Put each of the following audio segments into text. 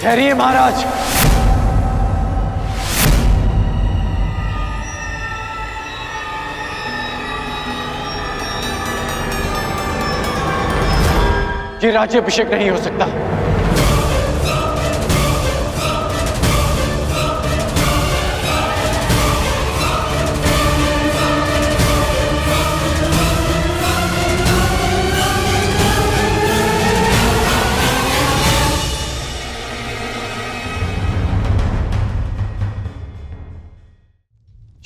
ठहरिए महाराज। ये राज्याभिषेक नहीं हो सकता।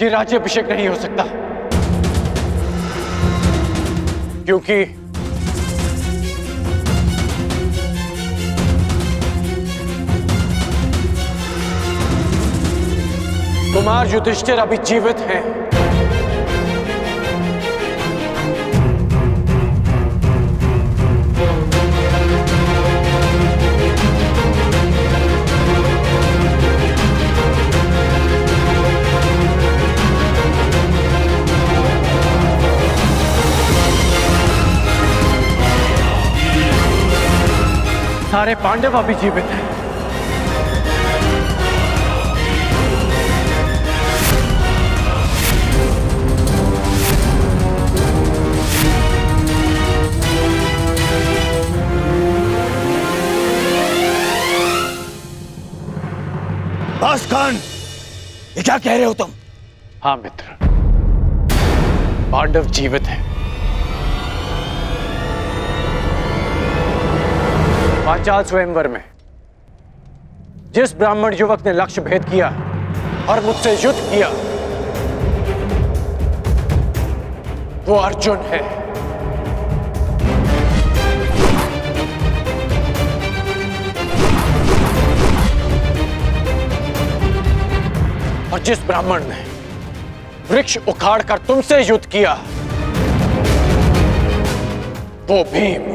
ये राज्याभिषेक नहीं हो सकता क्योंकि कुमार युधिष्ठिर अभी जीवित हैं। सारे पांडव अभी जीवित हैं। खान, ये क्या कह रहे हो तुम? हाँ मित्र, पांडव जीवित हैं। पांचाल स्वयंवर में जिस ब्राह्मण युवक ने लक्ष्य भेद किया और मुझसे युद्ध किया वो अर्जुन है। और जिस ब्राह्मण ने वृक्ष उखाड़ कर तुमसे युद्ध किया वो भीम।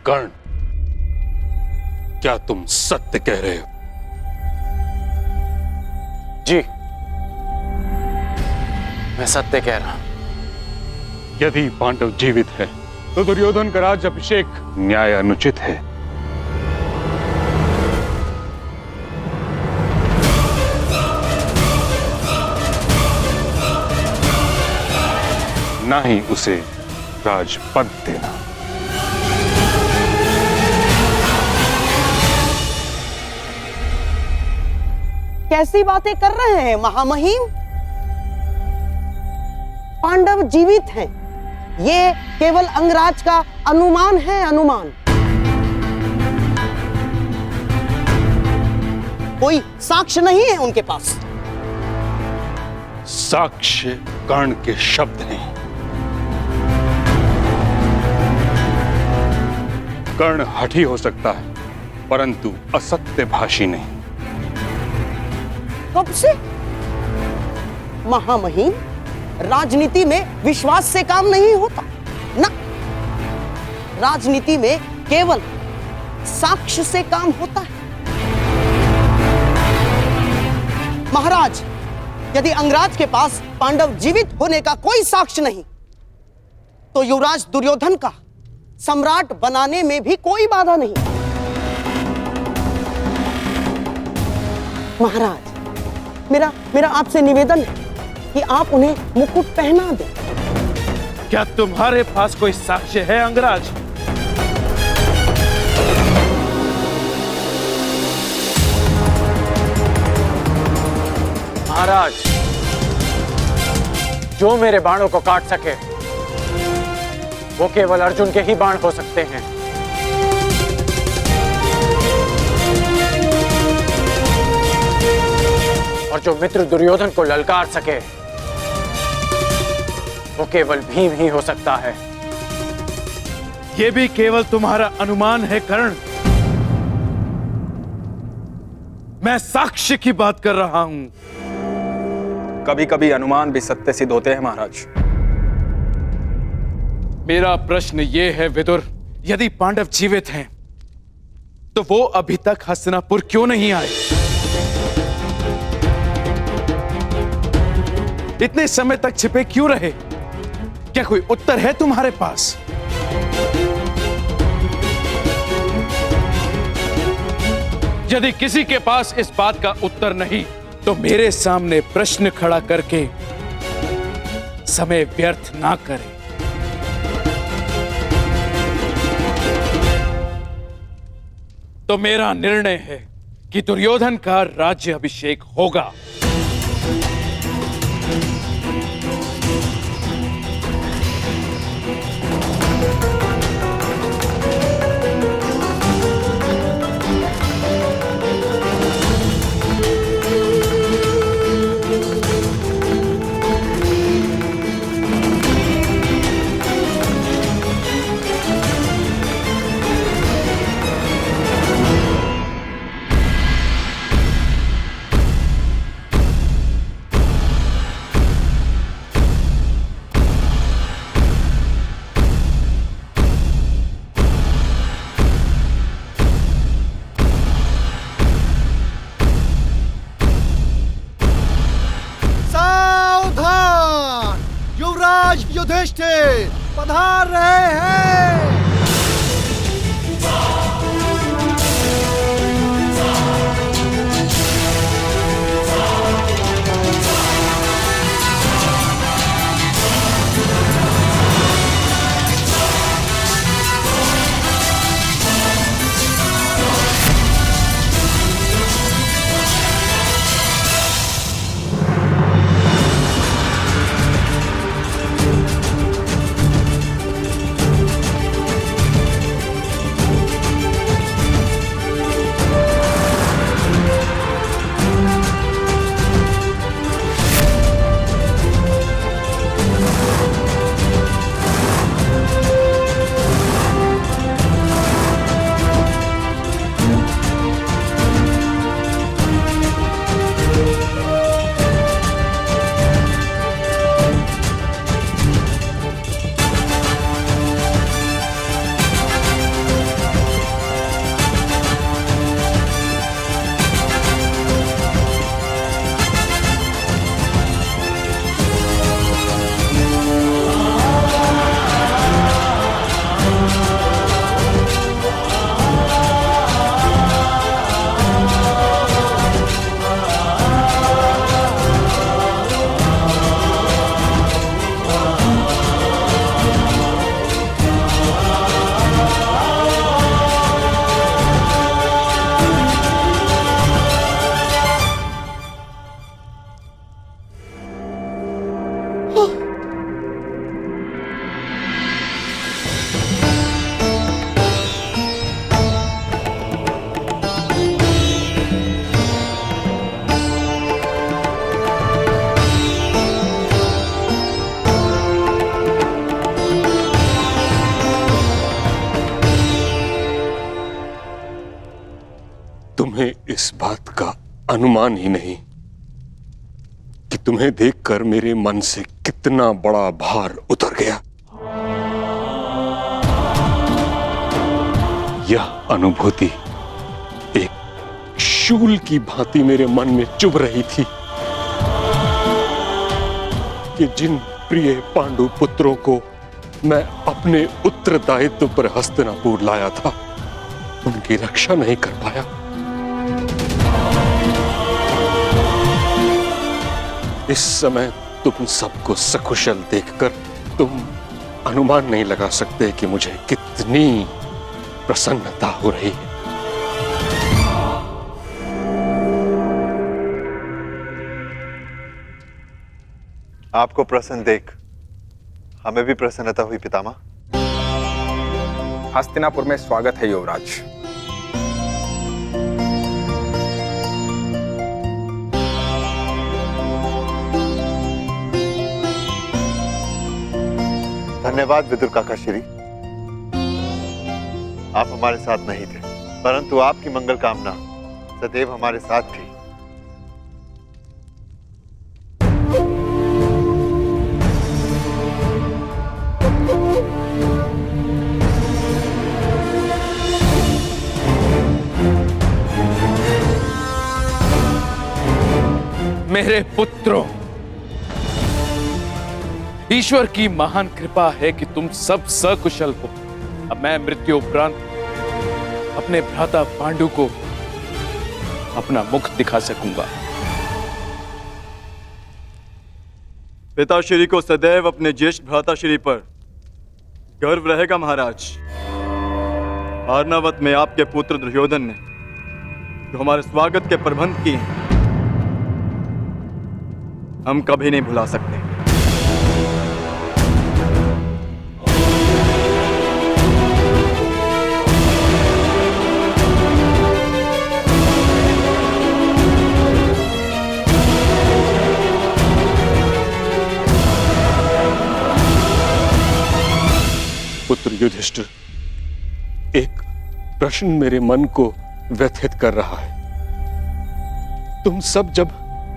कर्ण, क्या तुम सत्य कह रहे हो? जी, मैं सत्य कह रहा हूं। यदि पांडव जीवित है तो दुर्योधन का राज्याभिषेक न्याय अनुचित है। ना ही उसे राजपद देना। कैसी बातें कर रहे हैं महामहिम? पांडव जीवित हैं, ये केवल अंगराज का अनुमान है, अनुमान। कोई साक्ष्य नहीं है उनके पास। साक्ष्य कर्ण के शब्द हैं। कर्ण हठी हो सकता है परंतु असत्यभाषी नहीं। कब से? महामहिम, राजनीति में विश्वास से काम नहीं होता ना। राजनीति में केवल साक्ष्य से काम होता है। महाराज, यदि अंगराज के पास पांडव जीवित होने का कोई साक्ष्य नहीं तो युवराज दुर्योधन का सम्राट बनाने में भी कोई बाधा नहीं। महाराज, मेरा आपसे निवेदन है कि आप उन्हें मुकुट पहना दें। क्या तुम्हारे पास कोई साक्ष्य है अंगराज? महाराज, जो मेरे बाणों को काट सके वो केवल अर्जुन के ही बाण हो सकते हैं। और जो मित्र दुर्योधन को ललकार सके वो केवल भीम ही हो सकता है। ये भी केवल तुम्हारा अनुमान है कर्ण। मैं साक्ष्य की बात कर रहा हूं। कभी कभी अनुमान भी सत्य सिद्ध होते हैं महाराज। मेरा प्रश्न ये है विदुर, यदि पांडव जीवित हैं तो वो अभी तक हस्तिनापुर क्यों नहीं आए? इतने समय तक छिपे क्यों रहे? क्या कोई उत्तर है तुम्हारे पास? यदि किसी के पास इस बात का उत्तर नहीं तो मेरे सामने प्रश्न खड़ा करके समय व्यर्थ ना करें। तो मेरा निर्णय है कि दुर्योधन का राज्य अभिषेक होगा। सावधान, युवराज युधिष्ठिर पधार रहे हैं। तुम्हें इस बात का अनुमान ही नहीं कि तुम्हें देखकर मेरे मन से कितना बड़ा भार उतर गया। यह अनुभूति एक शूल की भांति मेरे मन में चुभ रही थी कि जिन प्रिय पांडु पुत्रों को मैं अपने उत्तरदायित्व पर हस्तिनापुर लाया था, उनकी रक्षा नहीं कर पाया। इस समय तुम सबको सकुशल देखकर तुम अनुमान नहीं लगा सकते कि मुझे कितनी प्रसन्नता हो रही है। आपको प्रसन्न देख हमें भी प्रसन्नता हुई पितामह। हस्तिनापुर में स्वागत है युवराज। धन्यवाद विदुर काका श्री। आप हमारे साथ नहीं थे, परंतु आपकी मंगल कामना सदैव हमारे साथ थी। मेरे पुत्रों, ईश्वर की महान कृपा है कि तुम सब सकुशल हो। अब मैं मृत्यु उपरांत अपने भ्राता पांडु को अपना मुख दिखा सकूंगा। पिताश्री को सदैव अपने ज्येष्ठ भ्राताश्री पर गर्व रहेगा महाराज। अर्नावत में आपके पुत्र दुर्योधन ने जो हमारे स्वागत के प्रबंध किए हैं, हम कभी नहीं भुला सकते। पुत्र युधिष्ठिर, एक प्रश्न मेरे मन को व्यथित कर रहा है। तुम सब जब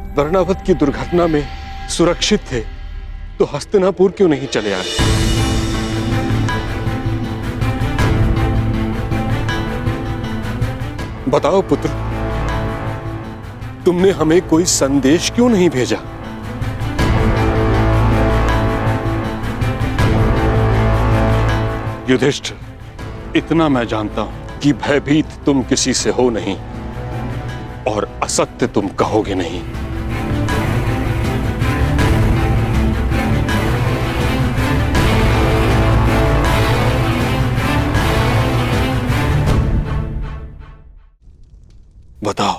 वर्णावत की दुर्घटना में सुरक्षित थे तो हस्तिनापुर क्यों नहीं चले आए? बताओ पुत्र, तुमने हमें कोई संदेश क्यों नहीं भेजा? युधिष्ठिर, इतना मैं जानता हूं कि भयभीत तुम किसी से हो नहीं और असत्य तुम कहोगे नहीं। बताओ।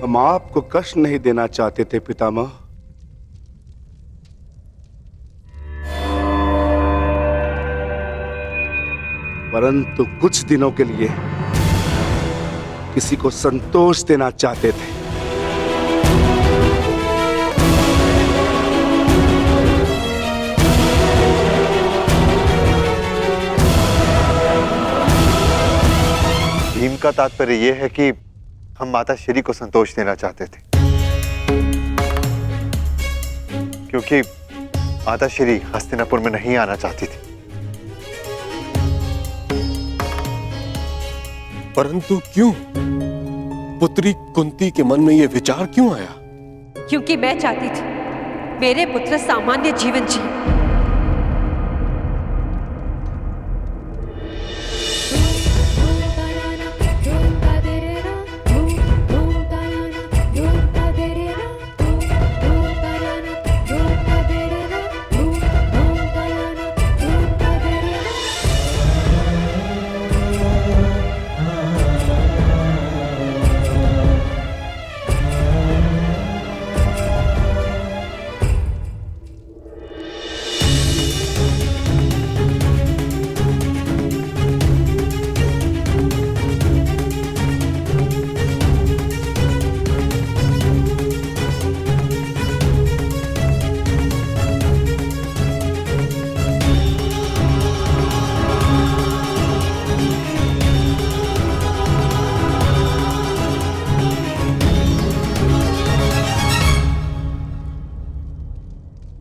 हम आपको कष्ट नहीं देना चाहते थे पितामह, परंतु कुछ दिनों के लिए किसी को संतोष देना चाहते थे। भीम का तात्पर्य यह है कि हम माता श्री को संतोष देना चाहते थे, क्योंकि माता श्री हस्तिनापुर में नहीं आना चाहती थी। परंतु क्यों? पुत्री कुंती के मन में यह विचार क्यों आया? क्योंकि मैं चाहती थी मेरे पुत्र सामान्य जीवन जिए।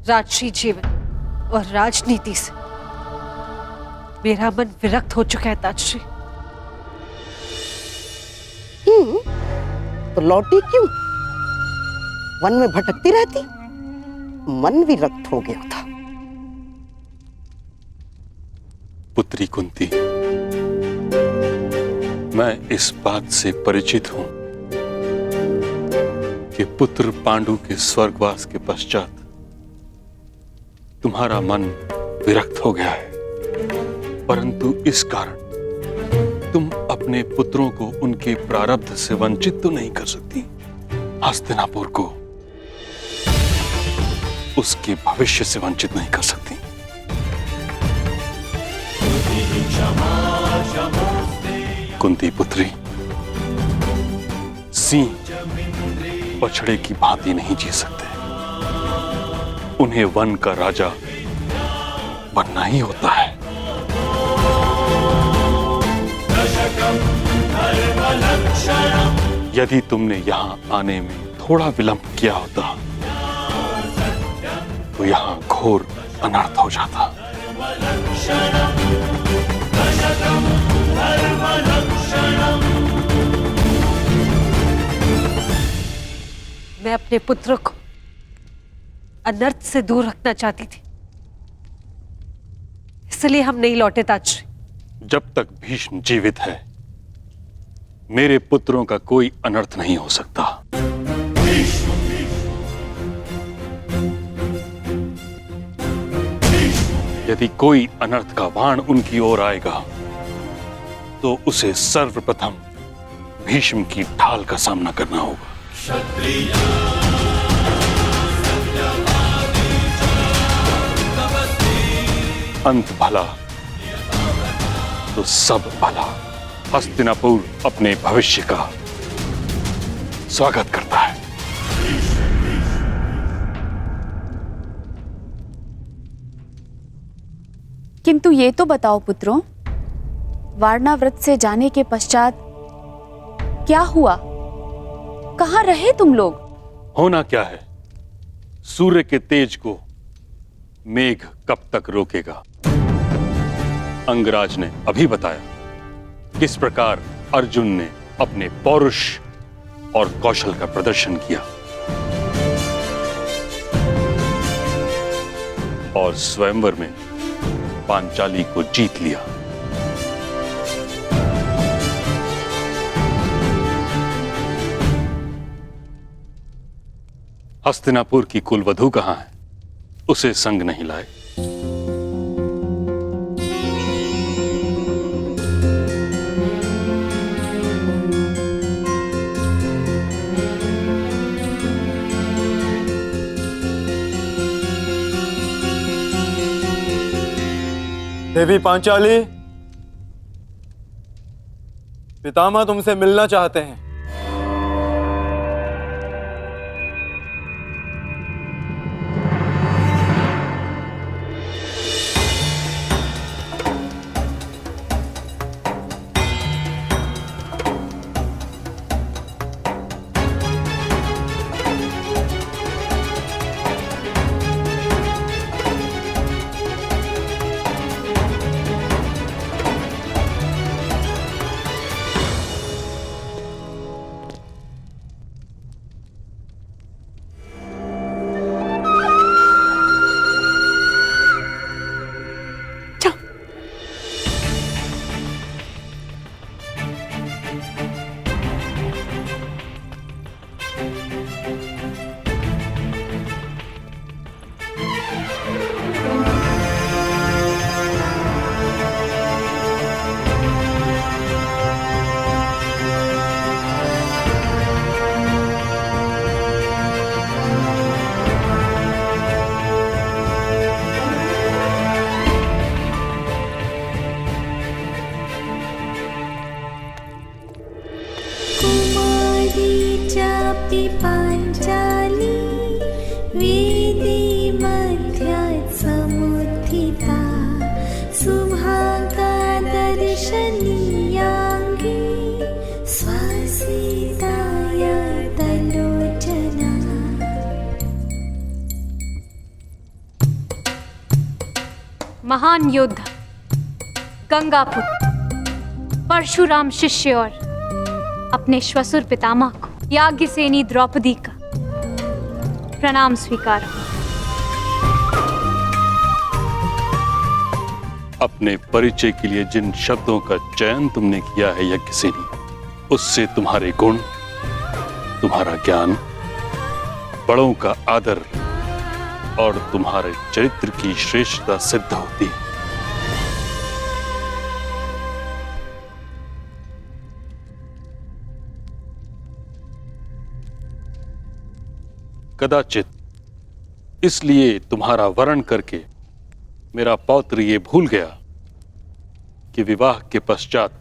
राजसी जीवन और राजनीति से मेरा मन विरक्त हो चुका है ताजश्री। तो लौटी क्यों? वन में भटकती रहती, मन विरक्त हो गया था। पुत्री कुंती, मैं इस बात से परिचित हूं कि पुत्र पांडु के स्वर्गवास के पश्चात तुम्हारा मन विरक्त हो गया है, परंतु इस कारण तुम अपने पुत्रों को उनके प्रारब्ध से वंचित तो नहीं कर सकती। हस्तिनापुर को उसके भविष्य से वंचित नहीं कर सकती। कुंती पुत्री, सिंह बछड़े की भांति नहीं जी सकते, उन्हें वन का राजा बनना ही होता है। यदि तुमने यहां आने में थोड़ा विलंब किया होता तो यहां घोर अनर्थ हो जाता। अपने पुत्र को अनर्थ से दूर रखना चाहती थी, इसलिए हम नहीं लौटे ताजश्री। जब तक भीष्म जीवित है, मेरे पुत्रों का कोई अनर्थ नहीं हो सकता। यदि कोई अनर्थ का बाण उनकी ओर आएगा, तो उसे सर्वप्रथम भीष्म की ढाल का सामना करना होगा। अंत भला तो सब भला। हस्तिनापुर अपने भविष्य का स्वागत करता है। किंतु ये तो बताओ पुत्रों, वारणाव्रत से जाने के पश्चात क्या हुआ? कहाँ रहे तुम लोग? होना क्या है, सूर्य के तेज को मेघ कब तक रोकेगा? अंगराज ने अभी बताया किस प्रकार अर्जुन ने अपने पौरुष और कौशल का प्रदर्शन किया और स्वयंवर में पांचाली को जीत लिया। हस्तिनापुर की कुलवधू कहां है? उसे संग नहीं लाए। देवी पांचाली, पितामह तुमसे मिलना चाहते हैं। पांचाली वेदी मध्यात् समुत्थिता सुभागा दर्शनीयांगी स्वसीताय तलोचना। महान योद्धा गंगापुत्र परशुराम शिष्य और अपने श्वशुर पितामह को याज्ञसेनी द्रौपदी का प्रणाम स्वीकार। अपने परिचय के लिए जिन शब्दों का चयन तुमने किया है यज्ञसेनी, उससे तुम्हारे गुण, तुम्हारा ज्ञान, बड़ों का आदर और तुम्हारे चरित्र की श्रेष्ठता सिद्ध होती है। कदाचित इसलिए तुम्हारा वरण करके मेरा पौत्र ये भूल गया कि विवाह के पश्चात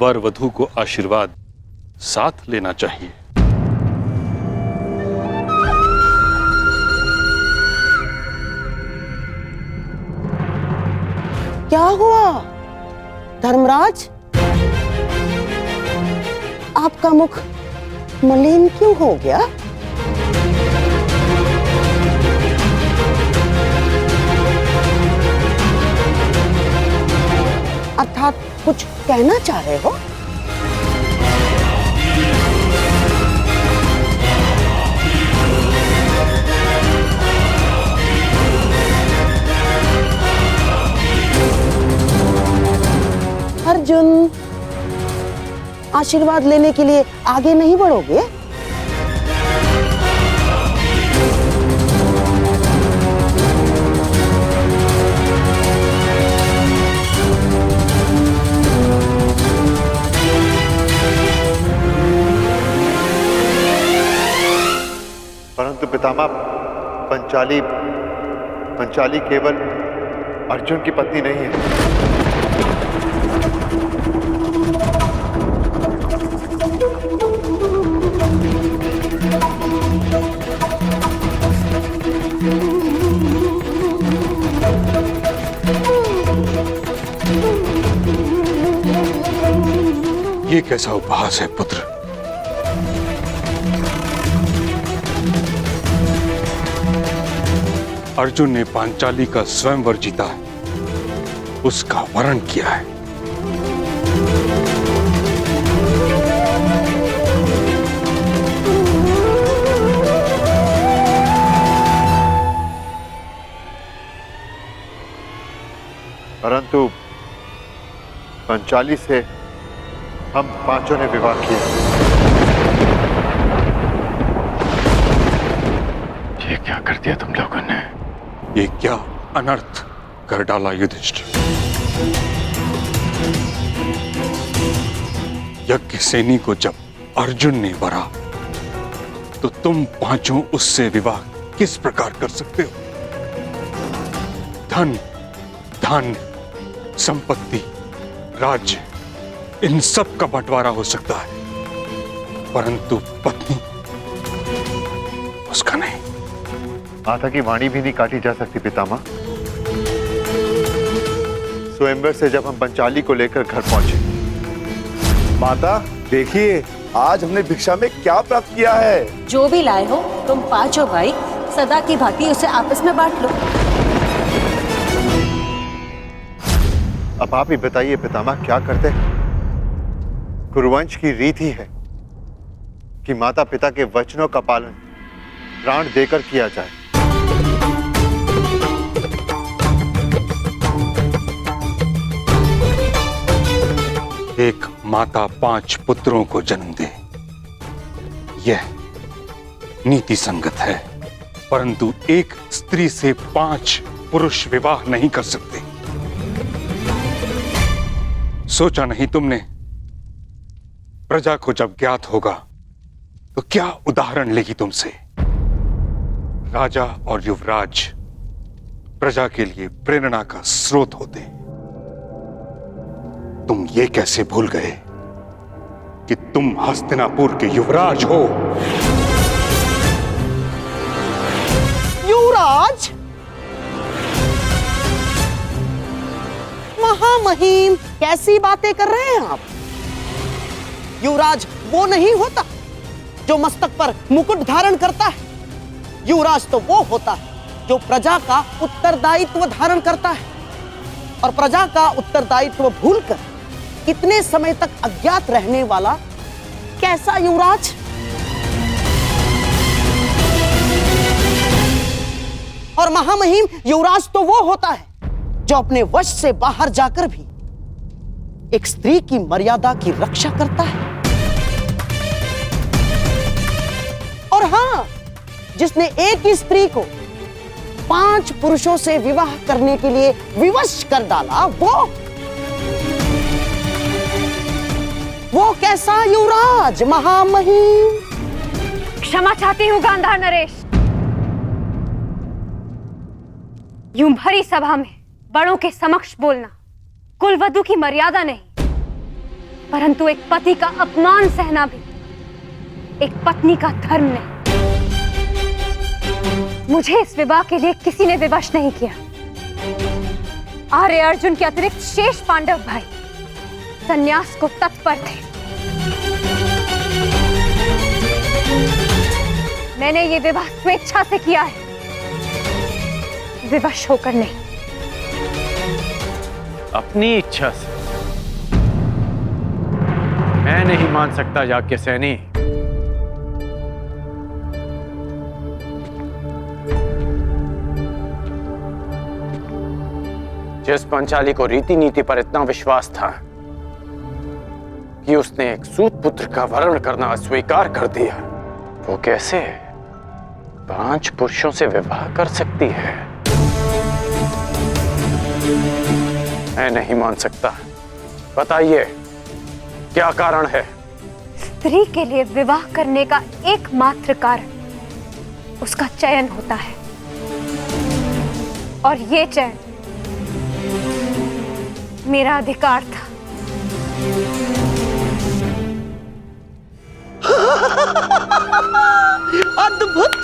वर वधू को आशीर्वाद साथ लेना चाहिए। क्या हुआ धर्मराज? आपका मुख मलिन क्यों हो गया? अर्थात कुछ कहना चाह रहे हो? अर्जुन, आशीर्वाद लेने के लिए आगे नहीं बढ़ोगे? परंतु पितामह, पंचाली केवल अर्जुन की पत्नी नहीं है। ये कैसा उपहास है पुत्र? अर्जुन ने पांचाली का स्वयंवर जीता है, उसका वरण किया है। परंतु पंचाली से हम पांचों ने विवाह किया। ये क्या कर दिया तुम लोगों ने? ये क्या अनर्थ कर डाला युधिष्ठिर? यज्ञसेनी को जब अर्जुन ने वरा तो तुम पांचों उससे विवाह किस प्रकार कर सकते हो? धन, धान्य, संपत्ति, राज्य, इन सब का बंटवारा हो सकता है, परंतु पत्नी उसका नहीं। माता की वाणी भी नहीं काटी जा सकती पितामह। स्वयंवर से जब हम पंचाली को लेकर घर पहुंचे, माता देखिए, आज हमने भिक्षा में क्या प्राप्त किया है। जो भी लाए हो तुम पांचों भाई सदा की भांति उसे आपस में बांट लो। अब आप ही बताइए पितामह, क्या करते हैं? कुरुवंश की रीत ही है कि माता पिता के वचनों का पालन प्राण देकर किया जाए। एक माता 5 पुत्रों को जन्म दे, यह नीति संगत है, परंतु एक स्त्री से 5 पुरुष विवाह नहीं कर सकते। सोचा नहीं तुमने, प्रजा को जब ज्ञात होगा तो क्या उदाहरण लेगी तुमसे? राजा और युवराज प्रजा के लिए प्रेरणा का स्रोत होते। तुम ये कैसे भूल गए कि तुम हस्तिनापुर के युवराज हो? युवराज? महामहिम, कैसी बातें कर रहे हैं आप? युवराज वो नहीं होता जो मस्तक पर मुकुट धारण करता है। युवराज तो वो होता है जो प्रजा का उत्तरदायित्व धारण करता है, और प्रजा का उत्तरदायित्व भूलकर कितने समय तक अज्ञात रहने वाला कैसा युवराज? और महामहिम, युवराज तो वो होता है जो अपने वश से बाहर जाकर भी एक स्त्री की मर्यादा की रक्षा करता है। और हां, जिसने एक ही स्त्री को 5 पुरुषों से विवाह करने के लिए विवश कर डाला, वो कैसा युवराज महामहिम? क्षमा चाहती हूँ गांधार नरेश। यूं भरी सभा में बड़ों के समक्ष बोलना कुलवधू की मर्यादा नहीं, परंतु एक पति का अपमान सहना भी एक पत्नी का धर्म नहीं। मुझे इस विवाह के लिए किसी ने विवश नहीं किया। आर्य अर्जुन के अतिरिक्त शेष पांडव भाई संन्यास को तत्पर थे। मैंने ये विवाह स्वेच्छा से किया है, विवश होकर नहीं। अपनी इच्छा से मैं नहीं मान सकता याज्ञसेनी। जिस पंचाली को रीति नीति पर इतना विश्वास था, कि उसने एक सूत पुत्र का वर्ण करना स्वीकार कर दिया, वो कैसे 5 पुरुषों से विवाह कर सकती है? मैं नहीं मान सकता। बताइए, क्या कारण है? स्त्री के लिए विवाह करने का एकमात्र कारण उसका चयन होता है, और ये चयन मेरा अधिकार था। अद्भुत,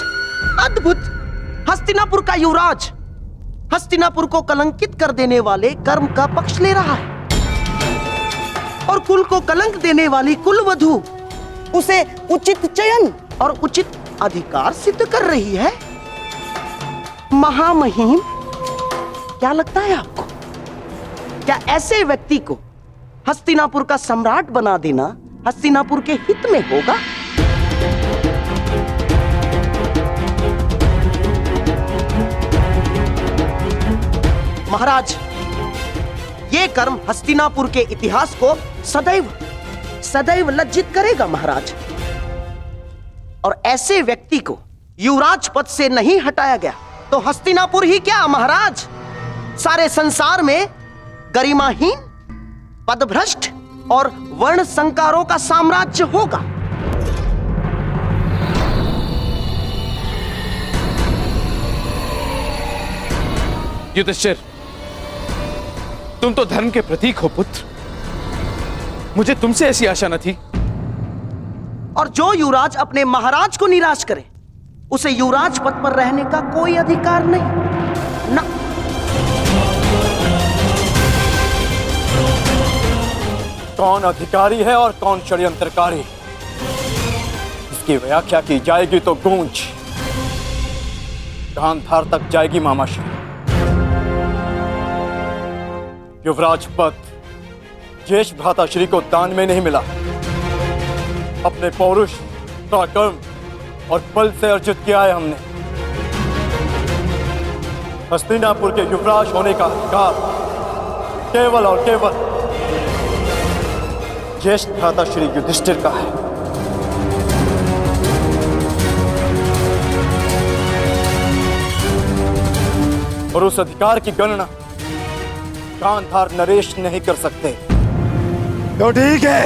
अद्भुत! हस्तिनापुर का युवराज हस्तिनापुर को कलंकित कर देने वाले कर्म का पक्ष ले रहा है, और कुल को कलंक देने वाली कुलवधू उसे उचित चयन और उचित अधिकार सिद्ध कर रही है। महामहिम, क्या लगता है आपको, क्या ऐसे व्यक्ति को हस्तिनापुर का सम्राट बना देना हस्तिनापुर के हित में होगा? महाराज, ये कर्म हस्तिनापुर के इतिहास को सदैव सदैव लज्जित करेगा महाराज। और ऐसे व्यक्ति को युवराज पद से नहीं हटाया गया तो हस्तिनापुर ही क्या महाराज, सारे संसार में गरिमाहीन, पदभ्रष्ट और वर्ण संकारों का साम्राज्य होगा। युधिष्ठिर, तुम तो धर्म के प्रतीक हो पुत्र, मुझे तुमसे ऐसी आशा न थी। और जो युवराज अपने महाराज को निराश करे उसे युवराज पद पर रहने का कोई अधिकार नहीं ना। कौन अधिकारी है और कौन षड्यंत्रकारी, इसकी व्याख्या की जाएगी तो गूंज गांधार तक जाएगी मामाश्री। युवराज पद ज्येष्ठ भ्राताश्री को दान में नहीं मिला, अपने पौरुष, पराक्रम और बल से अर्जित किया है हमने। हस्तिनापुर के युवराज होने का अधिकार केवल और केवल ज्येष्ठ भ्राताश्री युधिष्ठिर का है। और उस अधिकार की गणना गांधार नरेश नहीं कर सकते। तो ठीक है,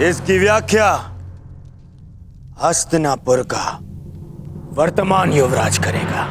इसकी व्याख्या हस्तिनापुर का वर्तमान युवराज करेगा।